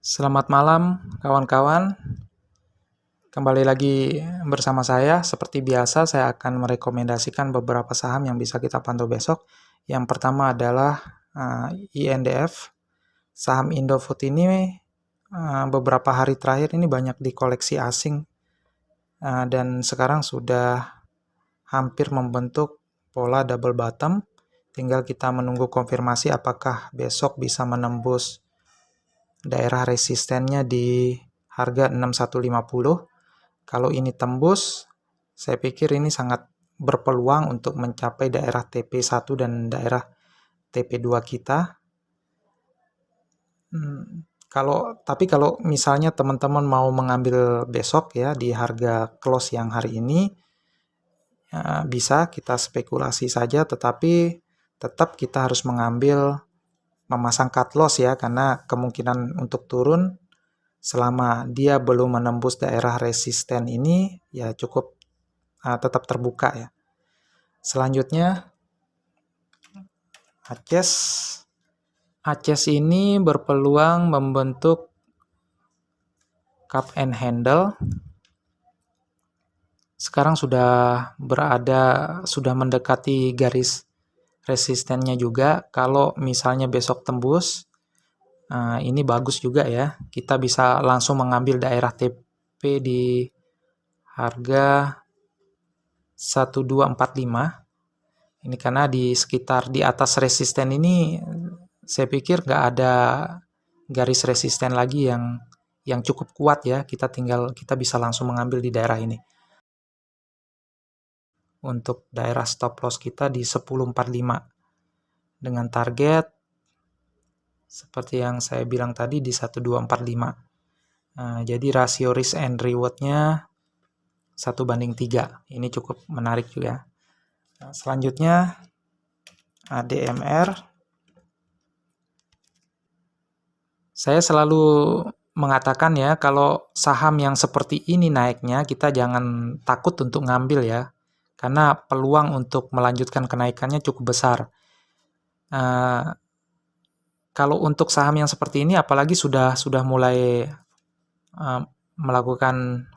Selamat malam kawan-kawan, kembali lagi bersama saya. Seperti biasa saya akan merekomendasikan beberapa saham yang bisa kita pantau besok. Yang pertama adalah INDF. Saham Indofood ini beberapa hari terakhir ini banyak dikoleksi asing dan sekarang sudah hampir membentuk pola double bottom. Tinggal kita menunggu konfirmasi apakah besok bisa menembus daerah resistennya di harga 6150. Kalau ini tembus, saya pikir ini sangat berpeluang untuk mencapai daerah TP1 dan daerah TP2 kita. Tapi kalau misalnya teman-teman mau mengambil besok ya di harga close yang hari ini, bisa kita spekulasi saja, tetapi tetap kita harus memasang cut loss ya, karena kemungkinan untuk turun selama dia belum menembus daerah resisten ini ya cukup tetap terbuka ya. Selanjutnya ACES ini berpeluang membentuk cup and handle. Sekarang sudah mendekati garis resistennya juga. Kalau misalnya besok tembus, ini bagus juga ya. Kita bisa langsung mengambil daerah TP di harga 1245. Ini karena di sekitar di atas resisten ini saya pikir nggak ada garis resisten lagi yang cukup kuat ya. Kita bisa langsung mengambil di daerah ini. Untuk daerah stop loss kita di 1045 dengan target seperti yang saya bilang tadi di 1245. Jadi rasio risk and reward-nya 1:3. Ini cukup menarik juga. Selanjutnya ADMR. Saya selalu mengatakan ya, kalau saham yang seperti ini naiknya, kita jangan takut untuk ngambil ya, karena peluang untuk melanjutkan kenaikannya cukup besar. Kalau untuk saham yang seperti ini, apalagi sudah mulai melakukan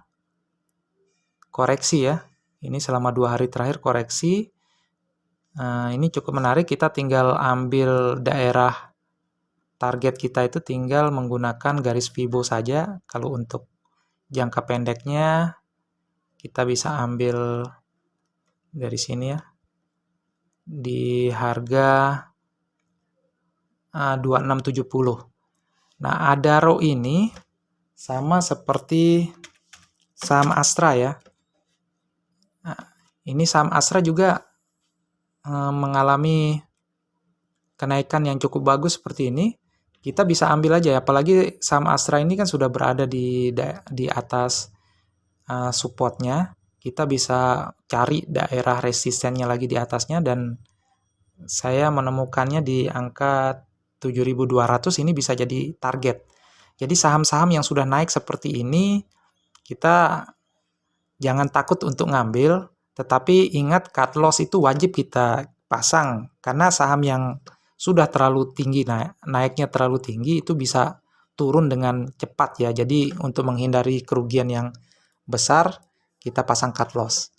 koreksi ya, ini selama 2 hari terakhir koreksi. Ini cukup menarik, kita tinggal ambil daerah target kita itu tinggal menggunakan garis Fibo saja. Kalau untuk jangka pendeknya kita bisa ambil dari sini ya, di harga 2670. Nah, Adaro ini sama seperti saham Astra ya. Ini saham Astra juga mengalami kenaikan yang cukup bagus seperti ini. Kita bisa ambil aja ya, apalagi saham Astra ini kan sudah berada di atas supportnya. Kita bisa cari daerah resistennya lagi di atasnya, dan saya menemukannya di angka 7.200. Ini bisa jadi target. Jadi saham-saham yang sudah naik seperti ini, kita jangan takut untuk ngambil, tetapi ingat cut loss itu wajib kita pasang, karena saham yang sudah terlalu tinggi, naiknya terlalu tinggi, itu bisa turun dengan cepat ya. Jadi untuk menghindari kerugian yang besar, kita pasang cut loss.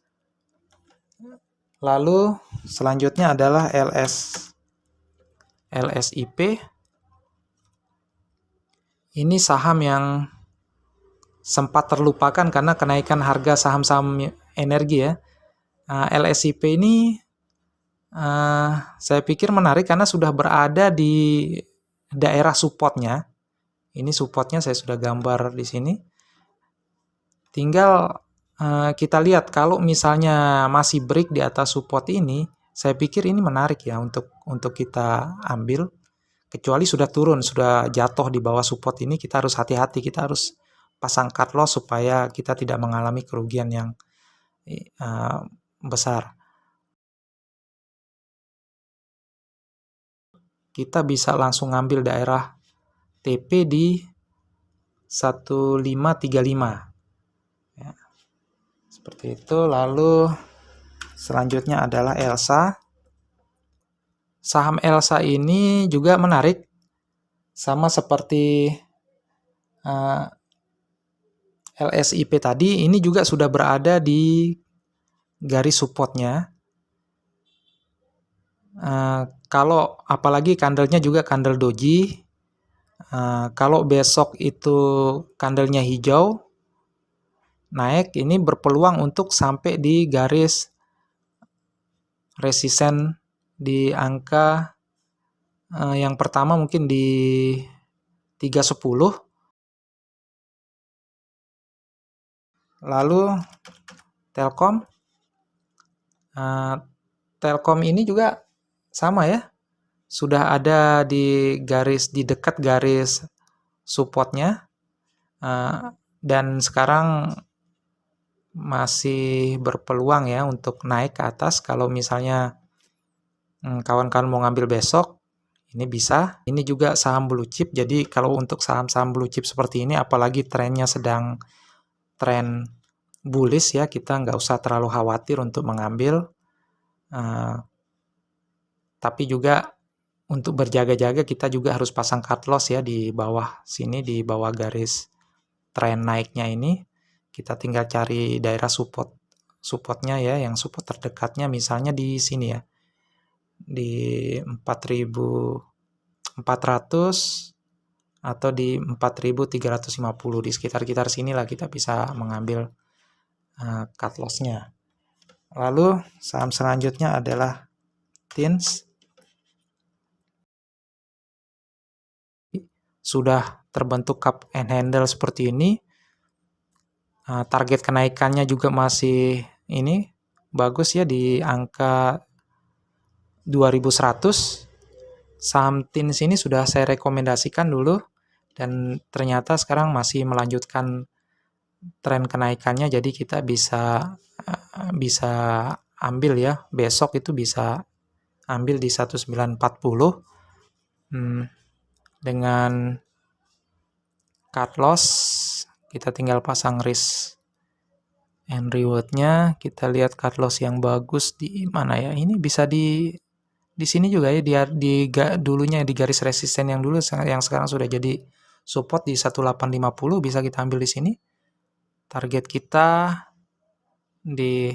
Lalu selanjutnya adalah LSIP. Ini saham yang sempat terlupakan karena kenaikan harga saham-saham energi ya. LSIP ini saya pikir menarik karena sudah berada di daerah supportnya. Ini supportnya saya sudah gambar di sini. Tinggal kita lihat, kalau misalnya masih break di atas support ini, saya pikir ini menarik ya untuk kita ambil. Kecuali sudah turun, sudah jatuh di bawah support ini, kita harus hati-hati, kita harus pasang cut loss supaya kita tidak mengalami kerugian yang besar. Kita bisa langsung ngambil daerah TP di 1535 ya, seperti itu. Lalu selanjutnya adalah Elsa. Saham Elsa ini juga menarik, sama seperti LSIP tadi, ini juga sudah berada di garis supportnya. Kalau apalagi candlenya juga candle doji, kalau besok itu candlenya hijau naik, ini berpeluang untuk sampai di garis resisten di angka yang pertama mungkin di 310. Lalu Telkom, Telkom ini juga sama ya, sudah ada di dekat garis supportnya, dan sekarang masih berpeluang ya untuk naik ke atas. Kalau misalnya kawan-kawan mau ngambil besok, ini bisa. Ini juga saham blue chip, jadi kalau untuk saham-saham blue chip seperti ini, apalagi trennya sedang tren bullish ya, kita nggak usah terlalu khawatir untuk mengambil. Tapi juga untuk berjaga-jaga kita juga harus pasang cut loss ya di bawah sini, di bawah garis tren naiknya ini. Kita tinggal cari daerah supportnya ya, yang support terdekatnya misalnya di sini ya, di 4.400 atau di 4.350, di sekitar sinilah kita bisa mengambil cut loss-nya. Lalu saham selanjutnya adalah TINS. Sudah terbentuk cup and handle seperti ini. Target kenaikannya juga masih ini bagus ya, di angka 2100. Saham TINS ini sudah saya rekomendasikan dulu dan ternyata sekarang masih melanjutkan tren kenaikannya, jadi kita bisa ambil ya, besok itu bisa ambil di 1940 dengan cut loss. Kita tinggal pasang risk and reward-nya. Kita lihat cut loss yang bagus di mana ya, ini bisa di sini juga ya, dulunya di garis resisten yang dulu, yang sekarang sudah jadi support di 1850, bisa kita ambil di sini. Target kita di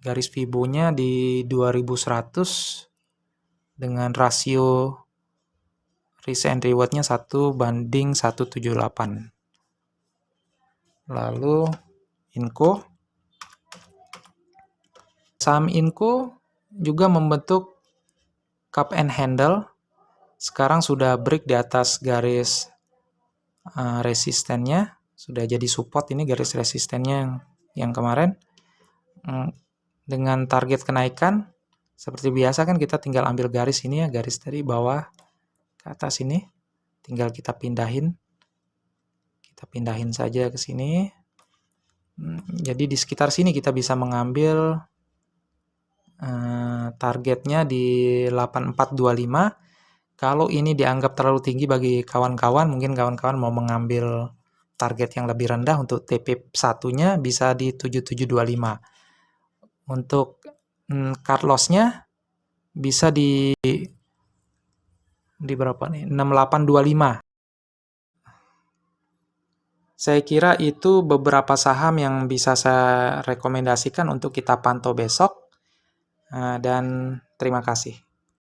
garis Fibo-nya di 2100 dengan rasio risk and reward-nya 1:178. Lalu Inco. Saham Inco juga membentuk cup and handle. Sekarang sudah break di atas garis resistennya, sudah jadi support ini garis resistennya yang kemarin. Dengan target kenaikan seperti biasa kan kita tinggal ambil garis ini ya, garis dari bawah ke atas ini, tinggal kita pindahin saja ke sini. Jadi di sekitar sini kita bisa mengambil targetnya di 8425. Kalau ini dianggap terlalu tinggi bagi kawan-kawan, mungkin kawan-kawan mau mengambil target yang lebih rendah, untuk TP 1-nya bisa di 7725. Untuk cut loss-nya bisa di berapa nih? 6825. Saya kira itu beberapa saham yang bisa saya rekomendasikan untuk kita pantau besok. Dan terima kasih.